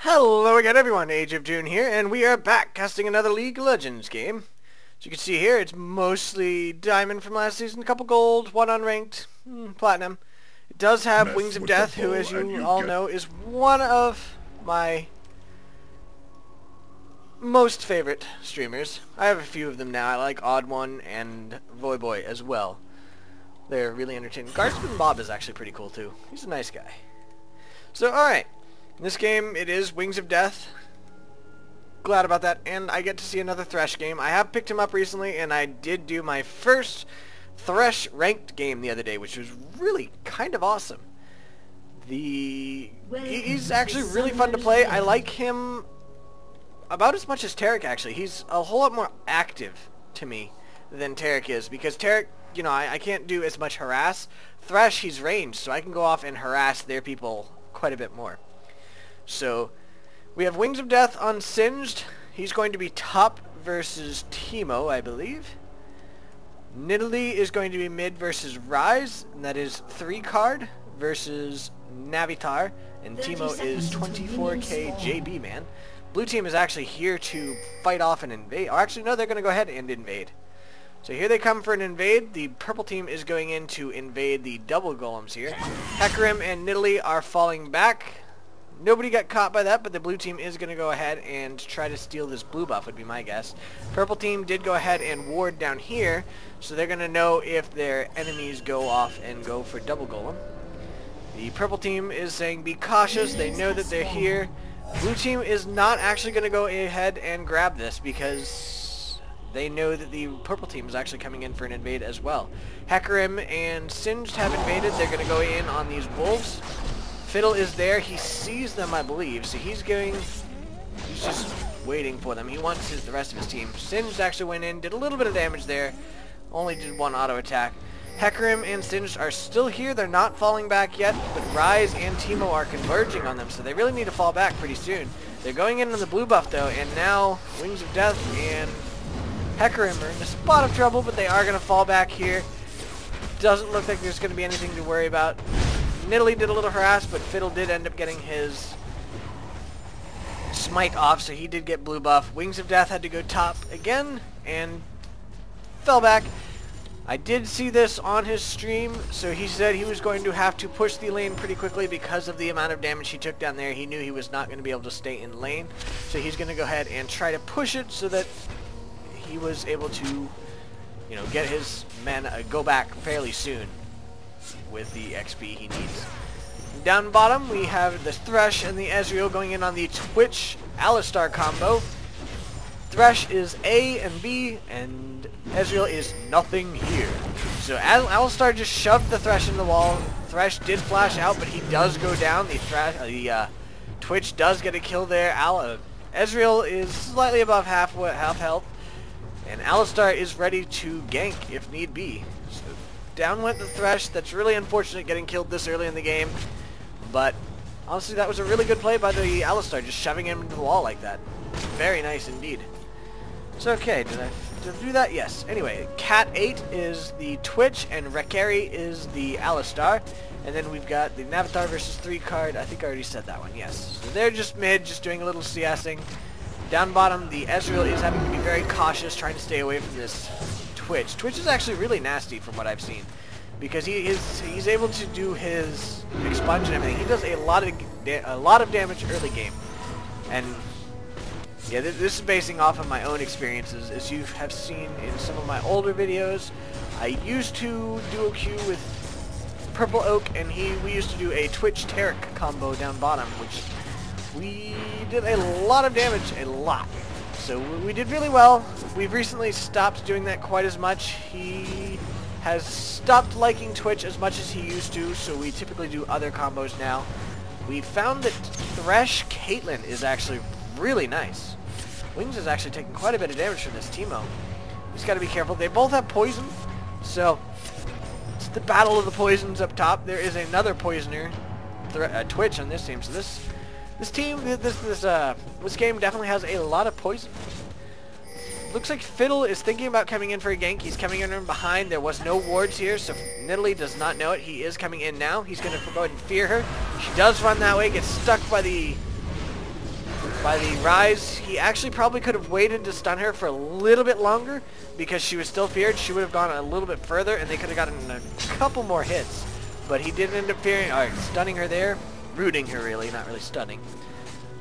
Hello again everyone, Age of June here, and we are back casting another League of Legends game. As you can see here, it's mostly Diamond from last season, a couple Gold, one unranked, Platinum. It does have Wings of Death, who as you all know is one of my most favorite streamers. I have a few of them now. I like Odd One and Voyboy as well. They're really entertaining. Guardsman Bob is actually pretty cool too. He's a nice guy. So alright. In this game, it is Wings of Death. Glad about that, and I get to see another Thresh game. I have picked him up recently, and I did do my first Thresh ranked game the other day, which was really kind of awesome. He's actually really fun to play. I like him about as much as Tarek, actually. He's a whole lot more active to me than Tarek is, because Tarek, you know, I can't do as much harass. Thresh, he's ranged, so I can go off and harass their people quite a bit more. So, we have Wings of Death on Singed. He's going to be top versus Teemo, I believe. Nidalee is going to be mid versus Rise, and that is 3 card versus Navitar, and Teemo is 24k JB man. Blue team is actually here to fight off and invade. Or actually, no, they're going to go ahead and invade. So here they come for an invade. The purple team is going in to invade the double golems here. Hecarim and Nidalee are falling back. Nobody got caught by that, but the blue team is going to go ahead and try to steal this blue buff, would be my guess. Purple team did go ahead and ward down here, so they're going to know if their enemies go off and go for double golem. The purple team is saying be cautious. They know that they're here. Blue team is not actually going to go ahead and grab this because they know that the purple team is actually coming in for an invade as well. Hecarim and Singed have invaded. They're going to go in on these wolves. Fiddle is there. He sees them, I believe, so he's just waiting for them. He wants the rest of his team. Singed actually went in, did a little bit of damage there, only did 1 auto attack. Hecarim and Singed are still here. They're not falling back yet, but Rise and Teemo are converging on them, so they really need to fall back pretty soon. They're going in on the blue buff, though, and now Wings of Death and Hecarim are in a spot of trouble, but they are going to fall back here. Doesn't look like there's going to be anything to worry about. Nidalee did a little harass, but Fiddle did end up getting his smite off, so he did get blue buff. Wings of Death had to go top again, and fell back. I did see this on his stream, so he said he was going to have to push the lane pretty quickly because of the amount of damage he took down there. He knew he was not going to be able to stay in lane, so he's going to go ahead and try to push it so that he was able to, you know, get his men go back fairly soon with the XP he needs. Down bottom, we have the Thresh and the Ezreal going in on the Twitch Alistar combo. Thresh is A and B, and Ezreal is nothing here. So Alistar just shoved the Thresh in the wall. Thresh did flash out, but he does go down. The Twitch does get a kill there. Ezreal is slightly above half health, and Alistar is ready to gank if need be. So down went the Thresh. That's really unfortunate getting killed this early in the game, but honestly that was a really good play by the Alistar, just shoving him into the wall like that. Very nice indeed. So okay, did I do that? Yes. Anyway, Cat 8 is the Twitch and Rekari is the Alistar. And then we've got the Navitar versus 3 card. I think I already said that one, yes. So they're just mid, just doing a little CSing. Down bottom, the Ezreal is having to be very cautious, trying to stay away from this Twitch. Twitch is actually really nasty from what I've seen, because he's able to do his expunge and everything. He does a lot of damage early game, and yeah, this is basing off of my own experiences. As you have seen in some of my older videos, I used to duo queue with Purple Oak, and we used to do a Twitch Tarek combo down bottom, which we did a lot of damage, a lot. So we did really well. We've recently stopped doing that quite as much. He has stopped liking Twitch as much as he used to, so we typically do other combos now. We found that Thresh Caitlyn is actually really nice. Wings is actually taking quite a bit of damage from this Teemo. Just gotta be careful. They both have poison, so it's the battle of the poisons up top. There is another poisoner, Twitch, on this team. So this game definitely has a lot of poison. Looks like Fiddle is thinking about coming in for a gank. He's coming in from behind. There was no wards here, so Nidalee does not know it. He is coming in now. He's going to go ahead and fear her. She does run that way, gets stuck by the by the Rise. He actually probably could have waited to stun her for a little bit longer because she was still feared. She would have gone a little bit further and they could have gotten a couple more hits. But he did end up stunning her there. Rooting her really, not really stunning.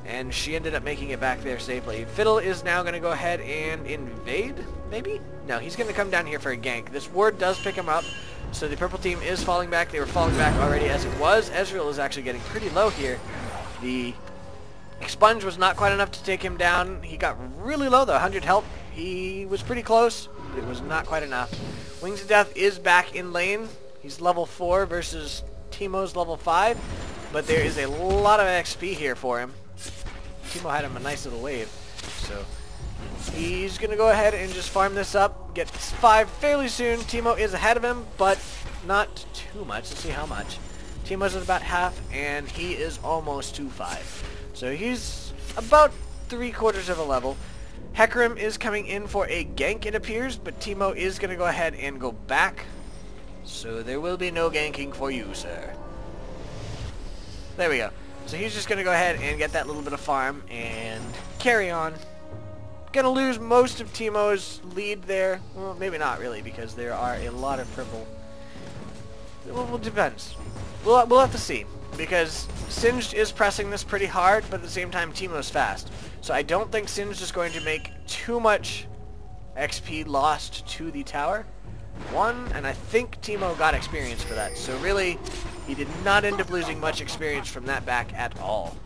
And she ended up making it back there safely. Fiddle is now going to go ahead and invade, maybe? No, he's going to come down here for a gank. This ward does pick him up, so the purple team is falling back. They were falling back already as it was. Ezreal is actually getting pretty low here. The expunge was not quite enough to take him down. He got really low though, 100 health. He was pretty close, but it was not quite enough. Wings of Death is back in lane. He's level 4 versus Teemo's level 5, but there is a lot of XP here for him. Teemo had him a nice little wave, so he's going to go ahead and just farm this up, get 5 fairly soon. Teemo is ahead of him, but not too much. Let's see how much. Teemo's at about half, and he is almost to 5. So he's about 3/4 of a level. Hecarim is coming in for a gank, it appears, but Teemo is going to go ahead and go back. So there will be no ganking for you, sir. There we go. So he's just going to go ahead and get that little bit of farm and carry on. Going to lose most of Teemo's lead there. Well, maybe not really, because there are a lot of purple. Well, depends. We'll have to see, because Singed is pressing this pretty hard, but at the same time Teemo's fast. So I don't think Singed is going to make too much XP lost to the tower. And I think Teemo got experience for that. So really, he did not end up losing much experience from that back at all.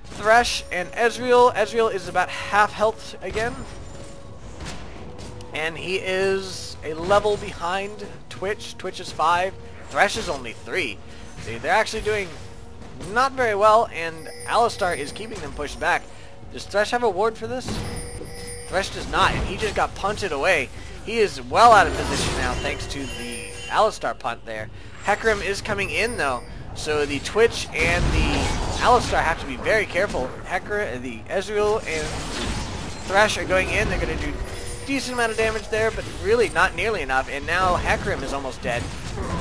Thresh and Ezreal. Ezreal is about half health again. And he is a level behind Twitch. Twitch is 5. Thresh is only 3. See, they're actually doing not very well, and Alistar is keeping them pushed back. Does Thresh have a ward for this? Thresh does not, and he just got punted away. He is well out of position now thanks to the Alistar punt there. Hecarim is coming in though, so the Twitch and the Alistar have to be very careful. The Ezreal and Thresh are going in. They're going to do a decent amount of damage there, but really not nearly enough. And now Hecarim is almost dead.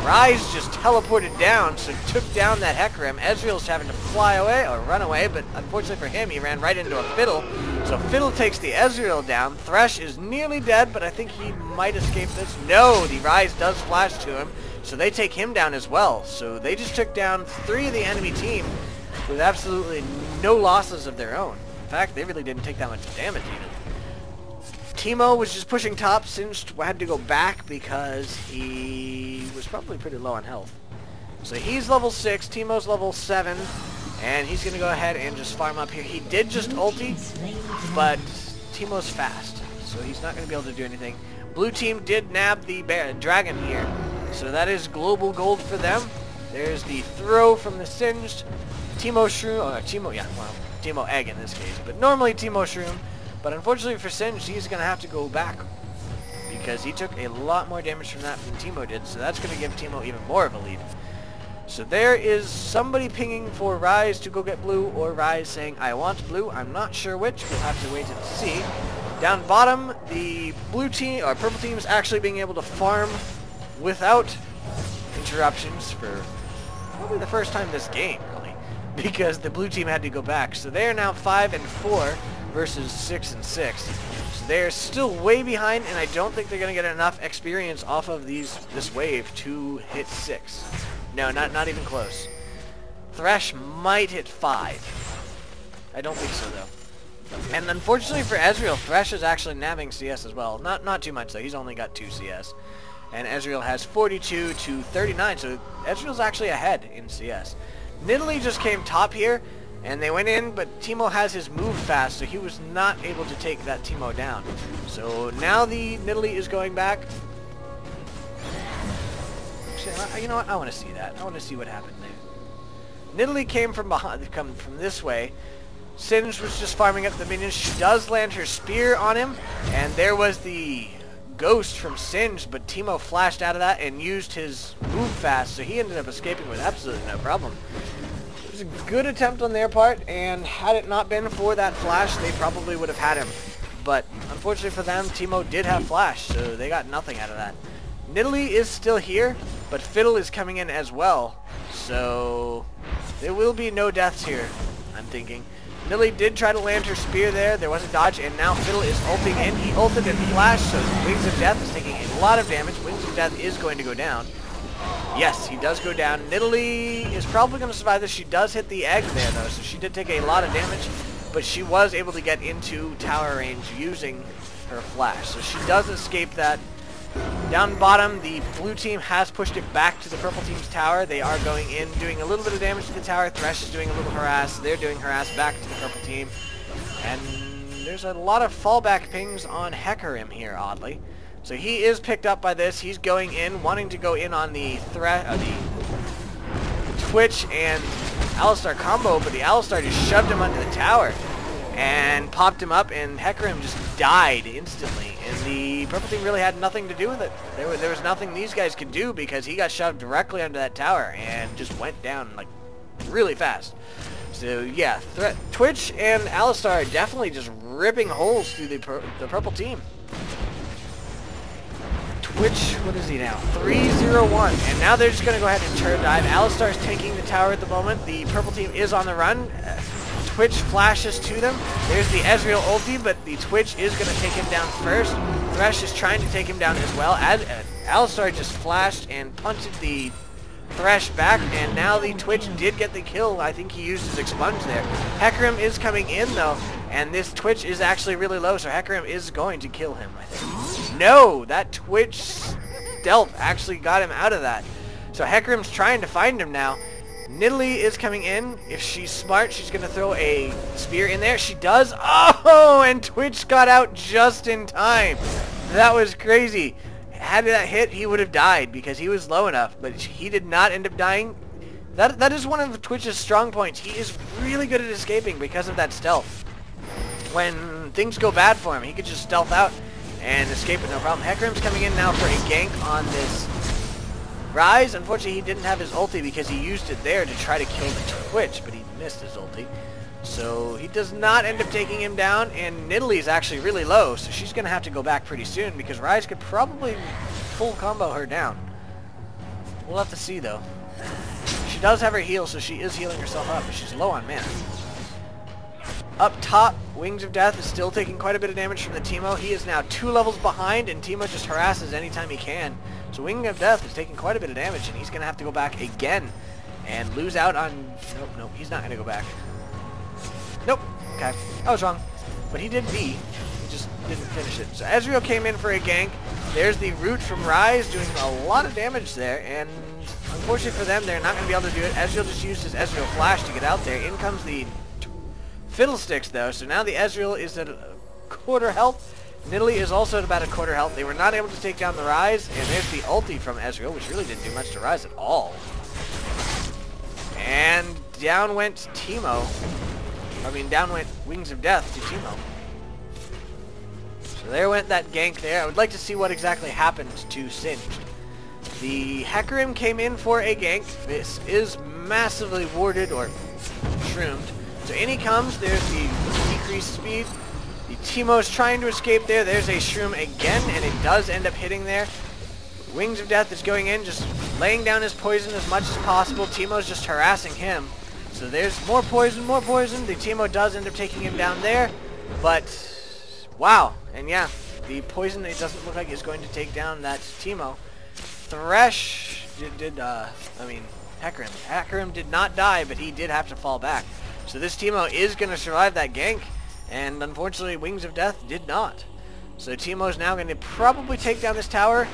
Rise just teleported down, so took down that Hecarim. Ezreal's having to fly away or run away, but unfortunately for him, he ran right into a Fiddle. So Fiddle takes the Ezreal down. Thresh is nearly dead, but I think he might escape this. No, the Rise does flash to him, so they take him down as well. So they just took down 3 of the enemy team with absolutely no losses of their own. In fact, they really didn't take that much damage even. Teemo was just pushing top. Singed had to go back because he was probably pretty low on health. So he's level 6, Teemo's level 7, and he's going to go ahead and just farm up here. He did just ulti, but Teemo's fast, so he's not going to be able to do anything. Blue team did nab the dragon here, so that is global gold for them. There's the throw from the Singed. Teemo Shroom, or Teemo, yeah, well, Teemo Egg in this case, but normally Teemo Shroom. But unfortunately for Singed, he's going to have to go back because he took a lot more damage from that than Teemo did, so that's going to give Teemo even more of a lead. So there is somebody pinging for Rise to go get blue, or Rise saying, I want blue. I'm not sure which. We'll have to wait and see. Down bottom, the blue team, or purple team is actually being able to farm without interruptions for probably the first time this game, really, because the blue team had to go back. So they are now 5 and 4. Versus 6 and 6. So they're still way behind, and I don't think they're going to get enough experience off of this wave to hit 6. No, not even close. Thresh might hit 5. I don't think so though. And unfortunately for Ezreal, Thresh is actually nabbing CS as well. Not too much though. He's only got 2 CS. And Ezreal has 42 to 39, so Ezreal's actually ahead in CS. Nidalee just came top here. And they went in, but Teemo has his move fast, so he was not able to take that Teemo down. So now the Nidalee is going back. Actually, you know what? I want to see that. I want to see what happened there. Nidalee came from behind, come from this way. Singed was just farming up the minions. She does land her spear on him, and there was the ghost from Singed, but Teemo flashed out of that and used his move fast, so he ended up escaping with absolutely no problem. It was a good attempt on their part, and had it not been for that flash, they probably would have had him. But unfortunately for them, Teemo did have flash, so they got nothing out of that. Nidalee is still here, but Fiddle is coming in as well, so there will be no deaths here, I'm thinking. Nilly did try to land her spear there. There was a dodge, and now Fiddle is ulting in. He ulted and flashed, so Wings of Death is taking a lot of damage. Wings of Death is going to go down. Yes, he does go down. Nidalee is probably going to survive this. She does hit the egg there, though, so she did take a lot of damage, but she was able to get into tower range using her flash. So she does escape that. Down bottom, the blue team has pushed it back to the purple team's tower. They are going in, doing a little bit of damage to the tower. Thresh is doing a little harass. They're doing harass back to the purple team. And there's a lot of fallback pings on Hecarim here, oddly. So he is picked up by this. He's going in, wanting to go in on the Twitch and Alistar combo, but the Alistar just shoved him under the tower and popped him up, and Hecarim just died instantly. And the purple team really had nothing to do with it. There was nothing these guys could do because he got shoved directly under that tower and just went down like really fast. So yeah, Twitch and Alistar are definitely just ripping holes through the purple team. Twitch, what is he now? 3-0-1. And now they're just going to go ahead and turret dive. Alistar's taking the tower at the moment. The purple team is on the run. Twitch flashes to them. There's the Ezreal ulti, but the Twitch is going to take him down first. Thresh is trying to take him down as well. Alistar just flashed and punted the Thresh back, and now the Twitch did get the kill. I think he used his expunge there. Hecarim is coming in, though, and this Twitch is actually really low, so Hecarim is going to kill him, I think. No! That Twitch stealth actually got him out of that. So Hecarim's trying to find him now. Nidalee is coming in. If she's smart, she's going to throw a spear in there. She does. Oh, and Twitch got out just in time. That was crazy. Had that hit, he would have died because he was low enough, but he did not end up dying. That is one of Twitch's strong points. He is really good at escaping because of that stealth. When things go bad for him, he could just stealth out and escape with no problem. Hecarim's coming in now for a gank on this Rise. Unfortunately, he didn't have his ulti because he used it there to try to kill the Twitch, but he missed his ulti. So he does not end up taking him down, and Nidalee is actually really low, so she's going to have to go back pretty soon because Rise could probably full combo her down. We'll have to see, though. She does have her heal, so she is healing herself up, but she's low on mana. Up top, Wings of Death is still taking quite a bit of damage from the Teemo. He is now 2 levels behind, and Teemo just harasses anytime he can. So Wing of Death is taking quite a bit of damage, and he's going to have to go back again and lose out on... Nope, he's not going to go back. Nope. Okay. I was wrong. But he did B. He just didn't finish it. So Ezreal came in for a gank. There's the root from Rise doing a lot of damage there. And unfortunately for them, they're not going to be able to do it. Ezreal just used his Ezreal flash to get out there. In comes the Fiddlesticks, though. So now the Ezreal is at a quarter health. Nidalee is also at about a quarter health. They were not able to take down the Rise. And there's the ulti from Ezreal, which really didn't do much to Rise at all. And down went Teemo. Down went Wings of Death to Teemo. So there went that gank there. I would like to see what exactly happened to Singed. The Hecarim came in for a gank. This is massively warded or shroomed. So in he comes. There's the decreased speed. The Teemo's trying to escape there. There's a shroom again, and it does end up hitting there. Wings of Death is going in, just laying down his poison as much as possible. Teemo's just harassing him. So there's more poison, more poison. The Teemo does end up taking him down there. But, wow. And yeah, the poison, it doesn't look like is going to take down that Teemo. Thresh Hecarim. Hecarim did not die, but he did have to fall back. So this Teemo is going to survive that gank. And unfortunately, Wings of Death did not. So Teemo's now going to probably take down this tower.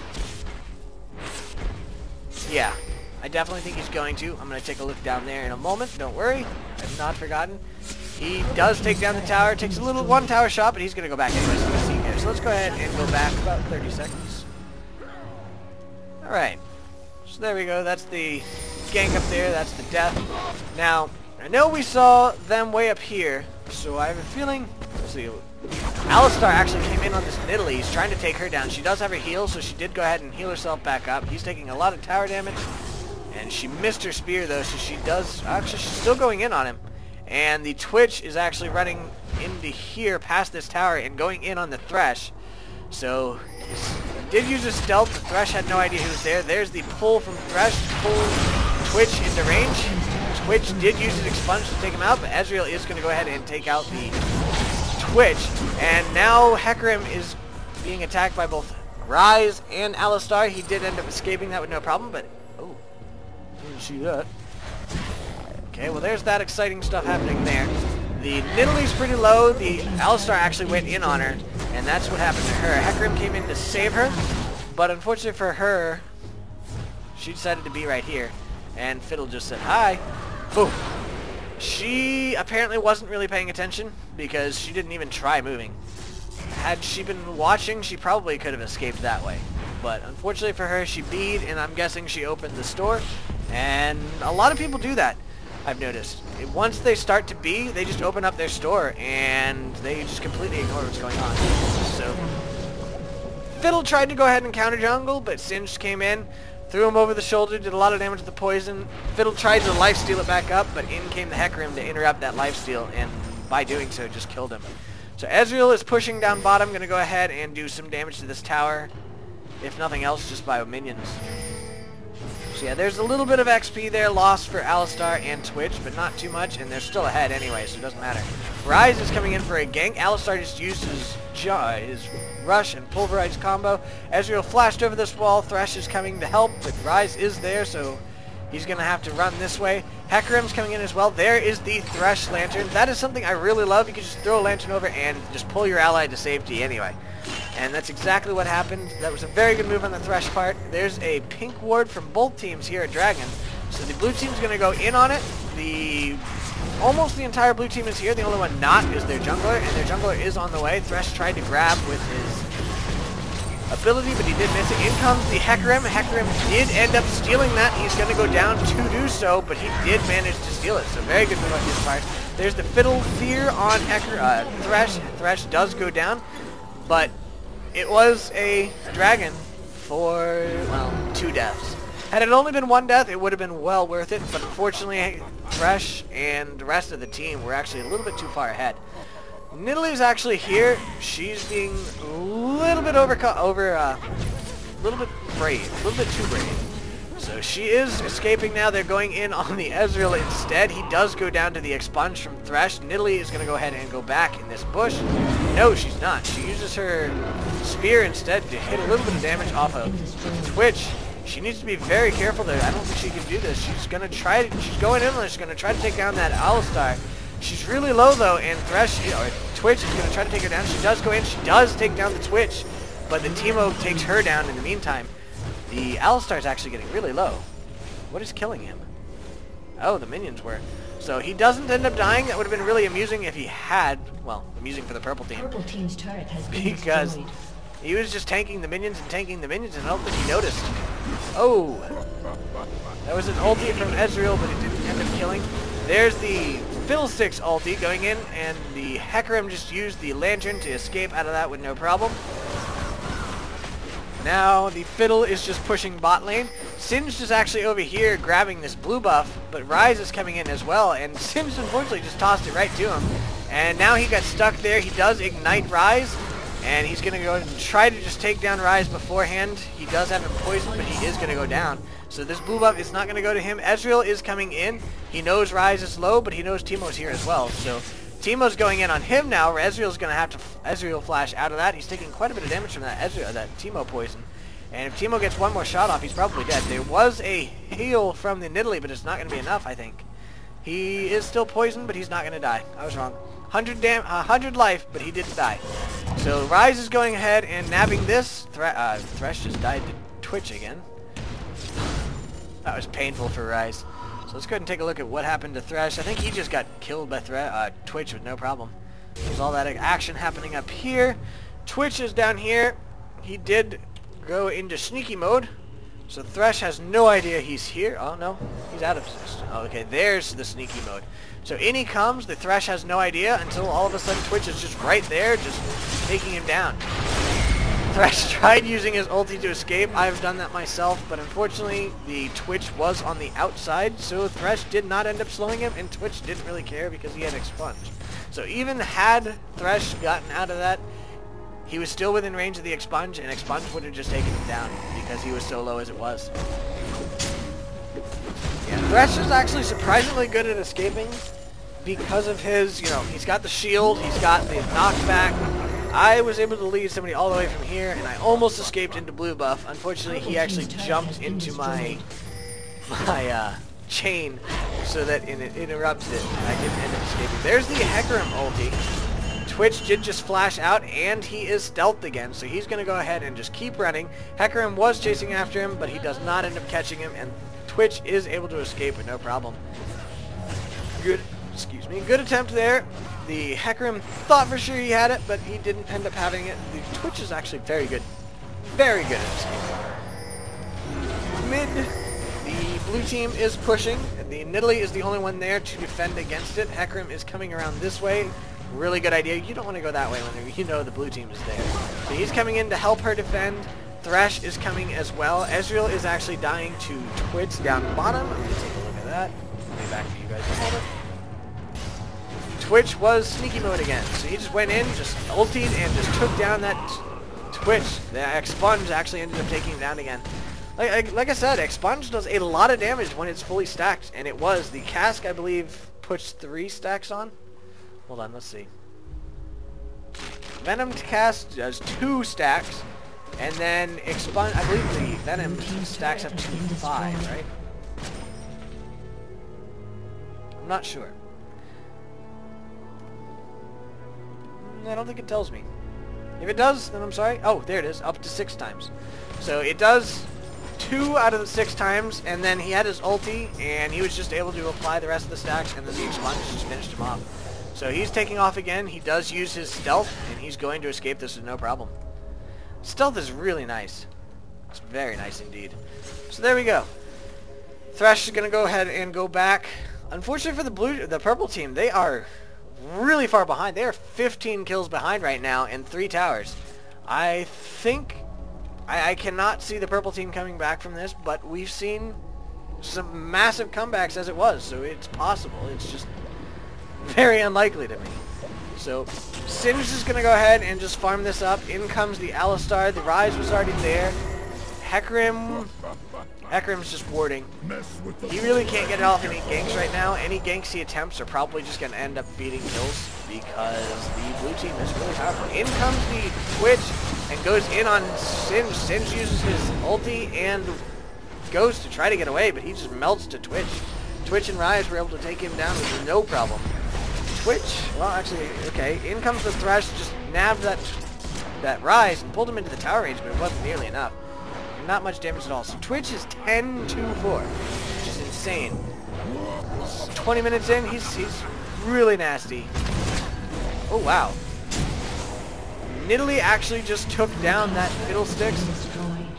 Yeah. I definitely think he's going to. I'm going to take a look down there in a moment. Don't worry. I've not forgotten. He does take down the tower. Takes a little one tower shot, but he's going to go back anyways. So let's go ahead and go back about 30 seconds. Alright. So there we go. That's the gank up there. That's the death. Now, I know we saw them way up here, so I have a feeling... Let's see. Alistar actually came in on this Nidalee. He's trying to take her down. She does have her heal, so she did go ahead and heal herself back up. He's taking a lot of tower damage. And she missed her spear, though, so she does... Actually, she's still going in on him. And the Twitch is actually running into here past this tower and going in on the Thresh. So, he did use a stealth. The Thresh had no idea he was there. There's the pull from Thresh to pull Twitch into range. Twitch did use his expunge to take him out, but Ezreal is going to go ahead and take out the Twitch. And now Hecarim is being attacked by both Ryze and Alistar. He did end up escaping that with no problem, but... Oh, didn't see that. Okay, well there's that exciting stuff happening there. The Nidalee's pretty low. The Alistar actually went in on her, and that's what happened to her. Hecarim came in to save her, but unfortunately for her, she decided to be right here. And Fiddle just said, hi. Boom. She apparently wasn't really paying attention because she didn't even try moving. Had she been watching, she probably could have escaped that way. But unfortunately for her, she beat, and I'm guessing she opened the store. And a lot of people do that, I've noticed. Once they start to B, they just open up their store, and they just completely ignore what's going on. So, Fiddle tried to go ahead and counter jungle, but Singed came in, threw him over the shoulder, did a lot of damage with the poison. Fiddle tried to lifesteal it back up, but in came the Hecarim to interrupt that lifesteal, and by doing so, just killed him. So Ezreal is pushing down bottom, going to go ahead and do some damage to this tower. If nothing else, just by minions. So yeah, there's a little bit of XP there lost for Alistar and Twitch, but not too much, and they're still ahead anyway, so it doesn't matter. Ryze is coming in for a gank. Alistar just used his rush and pulverize combo. Ezreal flashed over this wall. Thresh is coming to help, but Ryze is there, so he's going to have to run this way. Hecarim's coming in as well. There is the Thresh Lantern. That is something I really love. You can just throw a Lantern over and just pull your ally to safety anyway. And that's exactly what happened. That was a very good move on the Thresh part. There's a pink ward from both teams here at Dragon. So the blue team's going to go in on it. Almost the entire blue team is here. The only one not is their jungler, and their jungler is on the way. Thresh tried to grab with his ability, but he did miss it. In comes the Hecarim. Hecarim did end up stealing that. He's going to go down to do so, but he did manage to steal it. So very good move on his part. There's the Fiddle Fear on Thresh. Thresh does go down, but it was a dragon for, well, 2 deaths. Had it only been 1 death, it would have been well worth it, but unfortunately, Thresh and the rest of the team were actually a little bit too far ahead. Nidalee's actually here. She's being a little bit a little bit brave, a little bit too brave. So she is escaping now. They're going in on the Ezreal instead. He does go down to the expunge from Thresh. Nidalee is going to go ahead and go back in this bush. No, she's not. She uses her spear instead to hit a little bit of damage off of Twitch. She needs to be very careful there. I don't think she can do this. She's going to try. She's going in and she's going to try to take down that Alistar. She's really low though, and Twitch is going to try to take her down. She does go in. She does take down the Twitch, but the Teemo takes her down in the meantime. The Alistar is actually getting really low. What is killing him? Oh, the minions were. So he doesn't end up dying. That would have been really amusing if he had. Well, amusing for the purple team. Purple team's turret has been because destroyed. He was just tanking the minions, and I don't think he noticed. Oh! That was an ulti from Ezreal, but it didn't end up killing. There's the Fiddlesticks ulti going in, and the Hecarim just used the Lantern to escape out of that with no problem. Now the Fiddle is just pushing bot lane. Singed is actually over here grabbing this blue buff, but Ryze is coming in as well, and Singed unfortunately just tossed it right to him. And now he got stuck there. He does ignite Ryze, and he's going to go and try to just take down Ryze beforehand. He does have him poisoned, but he is going to go down. So this blue buff is not going to go to him. Ezreal is coming in. He knows Ryze is low, but he knows Teemo's here as well. So Teemo's going in on him now, where Ezreal's going to have to Ezreal flash out of that. He's taking quite a bit of damage from that Teemo poison. And if Teemo gets one more shot off, he's probably dead. There was a heal from the Nidalee, but it's not going to be enough, I think. He is still poisoned, but he's not going to die. I was wrong. 100 life, but he didn't die. So Ryze is going ahead and nabbing this. Thresh just died to Twitch again. That was painful for Ryze. So let's go ahead and take a look at what happened to Thresh. I think he just got killed by Twitch with no problem. There's all that action happening up here. Twitch is down here. He did go into sneaky mode. So Thresh has no idea he's here. Oh no, he's out of... Oh, okay, there's the sneaky mode. So in he comes. The Thresh has no idea until all of a sudden Twitch is just right there, just taking him down. Thresh tried using his ulti to escape. I've done that myself, but unfortunately the Twitch was on the outside, so Thresh did not end up slowing him, and Twitch didn't really care because he had expunge. So even had Thresh gotten out of that, he was still within range of the expunge, and expunge would have just taken him down because he was so low as it was. Yeah, Thresh is actually surprisingly good at escaping because of his, you know, he's got the shield, he's got the knockback. I was able to lead somebody all the way from here, and I almost escaped into blue buff. Unfortunately, he actually jumped into my chain so that it interrupted it. I didn't end up escaping. There's the Hecarim ulti. Twitch did just flash out, and he is stealthed again, so he's going to go ahead and just keep running. Hecarim was chasing after him, but he does not end up catching him, and Twitch is able to escape with no problem. Good attempt there. The Hecarim thought for sure he had it, but he didn't end up having it. The Twitch is actually very good at escaping. Mid, the blue team is pushing. The Nidalee is the only one there to defend against it. Hecarim is coming around this way. Really good idea. You don't want to go that way when you know the blue team is there. So he's coming in to help her defend. Thresh is coming as well. Ezreal is actually dying to Twitch down bottom. I'm going to take a look at that. Let me back to you guys a moment. Twitch was sneaky mode again. So he just went in, just ultied, and just took down that Twitch. The Expunge actually ended up taking him down again. Like I said, Expunge does a lot of damage when it's fully stacked, and it was. The cask, I believe, puts 3 stacks on. Hold on, let's see. Venom cast does 2 stacks, and then Expunge, I believe the Venom stacks up to 5, right? I'm not sure. I don't think it tells me. If it does, then I'm sorry. Oh, there it is, up to 6 times. So it does 2 out of the 6 times, and then he had his ulti, and he was just able to apply the rest of the stacks, and then the Expunge just finished him off. So he's taking off again. He does use his stealth, and he's going to escape this with no problem. Stealth is really nice. It's very nice indeed. So there we go. Thresh is going to go ahead and go back. Unfortunately for the purple team, they are really far behind. They are 15 kills behind right now and 3 towers. I think I cannot see the purple team coming back from this, but we've seen some massive comebacks as it was, so it's possible. It's just very unlikely to me. So Singe is going to go ahead and just farm this up. In comes the Alistar. The Rise was already there. Hecarim's just warding. He really can't get off any ganks right now. Any ganks he attempts are probably just going to end up beating kills because the blue team is really powerful. In comes the Twitch and goes in on Singe. Singe uses his ulti and goes to try to get away, but he just melts to Twitch. Twitch and Rise were able to take him down with no problem. Twitch, well actually, okay, in comes the Thresh, just nabbed that Rise and pulled him into the tower range, but it wasn't nearly enough. Not much damage at all. So Twitch is 10-2-4, which is insane. 20 minutes in, he's really nasty. Oh wow. Nidalee actually just took down that Fiddlesticks.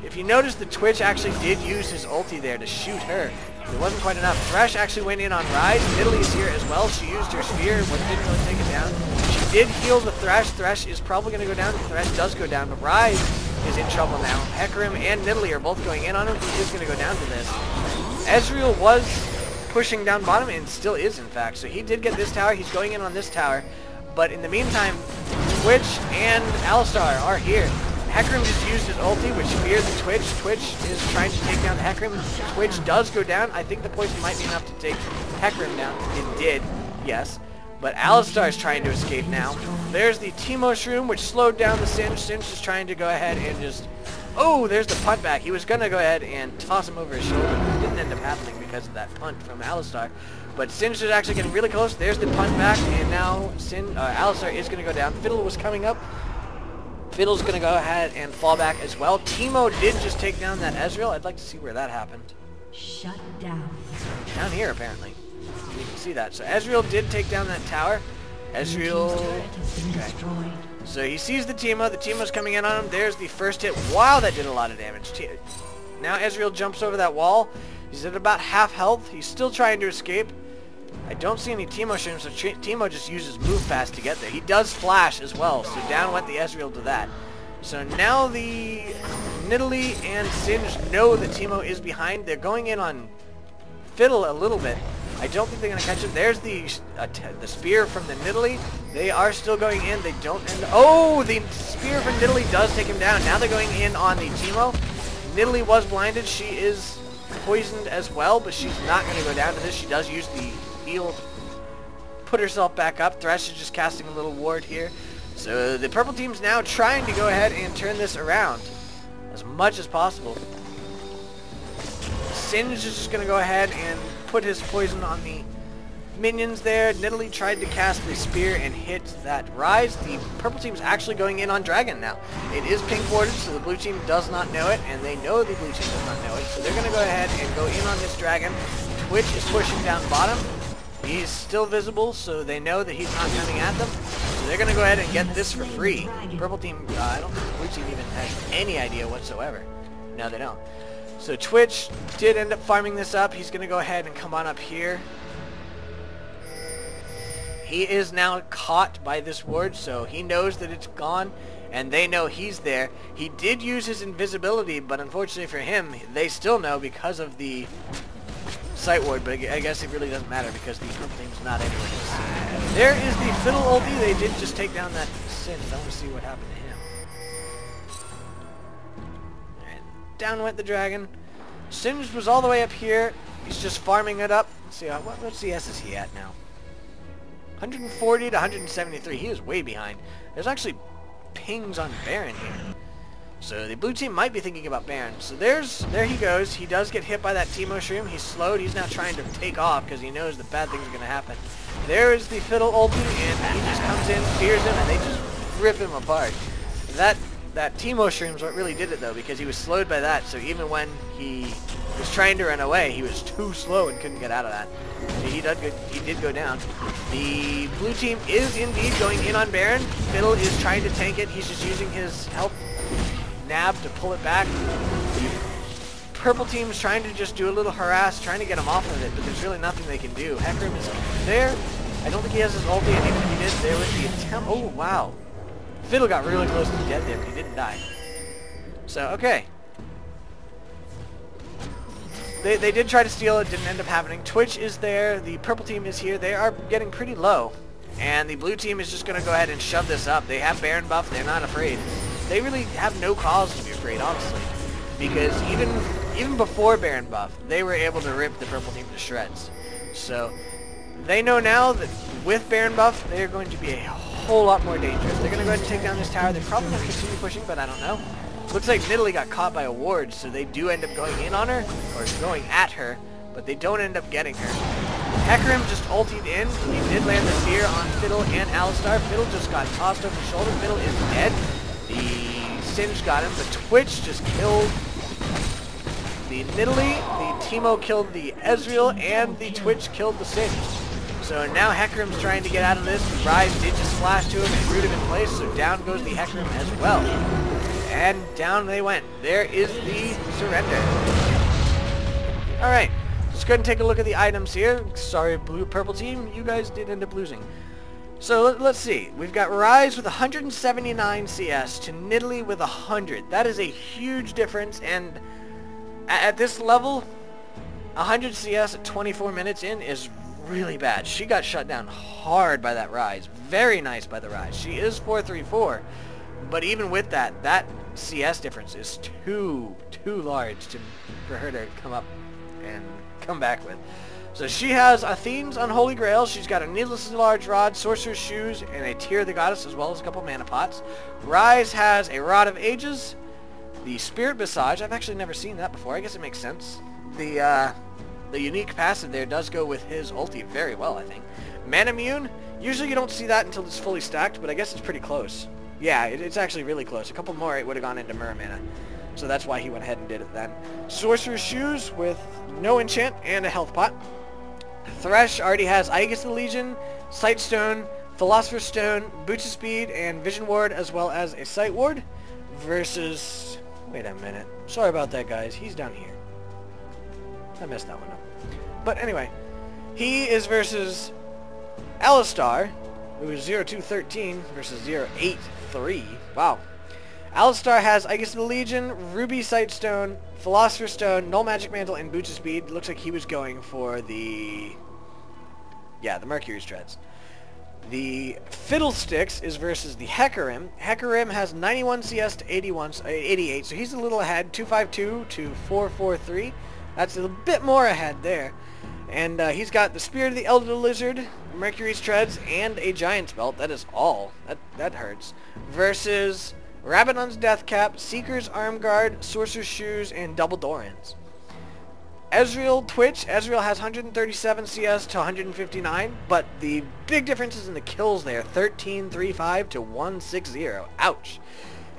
If you notice, the Twitch actually did use his ulti there to shoot her. It wasn't quite enough. Thresh actually went in on Rise. Nidalee is here as well. She used her spear, but didn't really take it down. She did heal the Thresh. Thresh is probably going to go down. Thresh does go down, but Rise is in trouble now. Hecarim and Nidalee are both going in on him. He is going to go down to this. Ezreal was pushing down bottom and still is, in fact. So he did get this tower. He's going in on this tower. But in the meantime, Twitch and Alistar are here. Hecarim just used his ulti, which feared the Twitch. Twitch is trying to take down the Hecarim. Twitch does go down. I think the poison might be enough to take Hecarim down. It did, yes. But Alistar is trying to escape now. There's the Teemo Shroom, which slowed down the Singe. Singe is trying to go ahead and just... Oh, there's the punt back. He was going to go ahead and toss him over his shoulder, but it didn't end up happening because of that punt from Alistar. But Singe is actually getting really close. There's the punt back, and now Alistar is going to go down. Fiddle was coming up. Fiddle's going to go ahead and fall back as well. Teemo did just take down that Ezreal. I'd like to see where that happened. Shut down. Down here, apparently. You can see that. So Ezreal did take down that tower. Ezreal... Okay. So he sees the Teemo. The Teemo's coming in on him. There's the first hit. Wow, that did a lot of damage. Now Ezreal jumps over that wall. He's at about half health. He's still trying to escape. I don't see any Teemo shrooms, so Teemo just uses move fast to get there. He does flash as well, so down went the Ezreal to that. So now the Nidalee and Singe know that Teemo is behind. They're going in on Fiddle a little bit. I don't think they're going to catch him. There's the spear from the Nidalee. They are still going in. They don't end... Oh, the spear from Nidalee does take him down. Now they're going in on the Teemo. Nidalee was blinded. She is poisoned as well, but she's not going to go down to this. She does use the heal to put herself back up. Thresh is just casting a little ward here. So the purple team's now trying to go ahead and turn this around as much as possible. Singe is just going to go ahead and put his poison on the minions there. Nidalee tried to cast the spear and hit that Rise. The purple team's actually going in on Dragon now. It is pink warded, so the blue team does not know it, and they know the blue team does not know it. So they're going to go ahead and go in on this Dragon. Twitch is pushing down bottom. He's still visible, so they know that he's not coming at them. So they're going to go ahead and get this for free. Purple team, I don't think the blue team even has any idea whatsoever. No, they don't. So Twitch did end up farming this up. He's going to go ahead and come on up here. He is now caught by this ward, so he knows that it's gone, and they know he's there. He did use his invisibility, but unfortunately for him, they still know because of the sight ward, but I guess it really doesn't matter because the purple team's not anywhere close. There is the Fiddle ulti. They did just take down that Singe. I want to see what happened to him. And down went the Dragon. Singe was all the way up here. He's just farming it up. Let's see, what CS is he at now? 140 to 173. He is way behind. There's actually pings on Baron here. So the blue team might be thinking about Baron. So there he goes. He does get hit by that Teemo Shroom. He's slowed. He's now trying to take off because he knows that bad things are going to happen. There is the Fiddle ulti, and he just comes in, spears him, and they just rip him apart. That Teemo Shroom's what really did it, though, because he was slowed by that. So even when he was trying to run away, he was too slow and couldn't get out of that. So he did go down. The blue team is indeed going in on Baron. Fiddle is trying to tank it. He's just using his health nab to pull it back. The purple team's trying to just do a little harass, trying to get him off of it, but there's really nothing they can do. Hecarim is there. I don't think he has his ulti, and even if he did, there was the attempt. Oh, wow. Fiddle got really close to death there, but he didn't die. So, okay. They did try to steal it, didn't end up happening. Twitch is there, the purple team is here. They are getting pretty low. And the blue team is just going to go ahead and shove this up. They have Baron buff, they're not afraid. They really have no cause to be afraid, honestly. Because even before Baron buff, they were able to rip the purple team to shreds. So, they know now that with Baron buff, they're going to be a whole lot more dangerous. They're going to go ahead and take down this tower. They're probably going to continue pushing, but I don't know. Looks like Nidalee got caught by a ward, so they do end up going in on her, or going at her, but they don't end up getting her. Hecarim just ultied in. He did land the spear on Fiddle and Alistar. Fiddle just got tossed over the shoulder. Fiddle is dead. The Singe got him. The Twitch just killed the Nidalee. The Teemo killed the Ezreal, and the Twitch killed the Singe. So now Hecarim's trying to get out of this. Rise did just flash to him and root him in place, so down goes the Hecarim as well. And down they went. There is the surrender. Alright, let's go ahead and take a look at the items here. Sorry, purple team, you guys did end up losing. So let's see. We've got Rise with 179 CS to Nidalee with 100. That is a huge difference, and at this level, 100 CS at 24 minutes in is really bad. She got shut down hard by that Rise. Very nice by the Rise. She is 434. But even with that, that CS difference is too large for her to come up and come back with. So she has Athene's Unholy Grail. She's got a Needlessly Large Rod, Sorcerer's Shoes, and a Tear of the Goddess, as well as a couple mana pots. Rise has a Rod of Ages, the Spirit Visage. I've actually never seen that before. I guess it makes sense. The unique passive there does go with his ulti very well, I think. Manamune. Usually you don't see that until it's fully stacked, but I guess it's pretty close. Yeah, it's actually really close. A couple more, it would have gone into Mana. So that's why he went ahead and did it then. Sorcerer's Shoes with no enchant and a health pot. Thresh already has Aegis of the Legion, Sight Stone, Philosopher's Stone, Boots of Speed, and Vision Ward, as well as a Sight Ward. Versus... Wait a minute. Sorry about that, guys. He's down here. I messed that one up. But anyway, he is versus Alistar, who is 0213 versus 083. Wow. Alistar has Aegis of the Legion, Ruby Sightstone, Philosopher's Stone, Null Magic Mantle, and Boots of Speed. Looks like he was going for the... yeah, the Mercury's Treads. The Fiddlesticks is versus the Hecarim. Hecarim has 91 CS to 88, so he's a little ahead. 252 to 443. That's a bit more ahead there. And he's got the Spirit of the Elder Lizard, Mercury's Treads, and a Giant's Belt. That is all. That hurts. Versus Rabadon's Death Cap, Seeker's Arm Guard, Sorcerer's Shoes, and Double Doran's. Ezreal Twitch. Ezreal has 137 CS to 159, but the big difference is in the kills there. 1335 to 160. Ouch.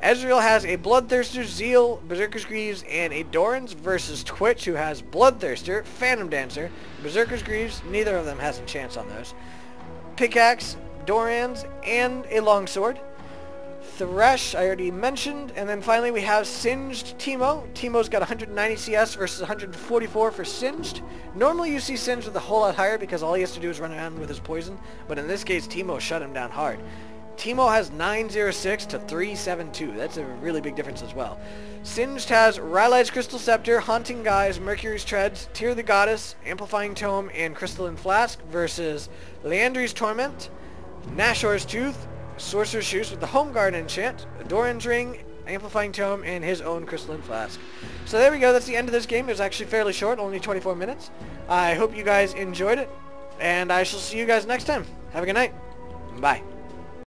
Ezreal has a Bloodthirster, Zeal, Berserker's Greaves, and a Doran's versus Twitch, who has Bloodthirster, Phantom Dancer, Berserker's Greaves. Neither of them has a chance on those. Pickaxe, Doran's, and a Longsword. Thresh, I already mentioned. And then finally we have Singed Teemo. Teemo's got 190 CS versus 144 for Singed. Normally you see Singed with a whole lot higher because all he has to do is run around with his poison. But in this case, Teemo shut him down hard. Teemo has 906 to 372. That's a really big difference as well. Singed has Rylai's Crystal Scepter, Haunting Guise, Mercury's Treads, Tear the Goddess, Amplifying Tome, and Crystalline Flask versus Leandri's Torment, Nashor's Tooth, Sorcerer's Shoes with the Home Guard enchant, Doran's Ring, Amplifying Tome, and his own Crystalline Flask. So there we go. That's the end of this game. It was actually fairly short, only 24 minutes. I hope you guys enjoyed it, and I shall see you guys next time. Have a good night. Bye.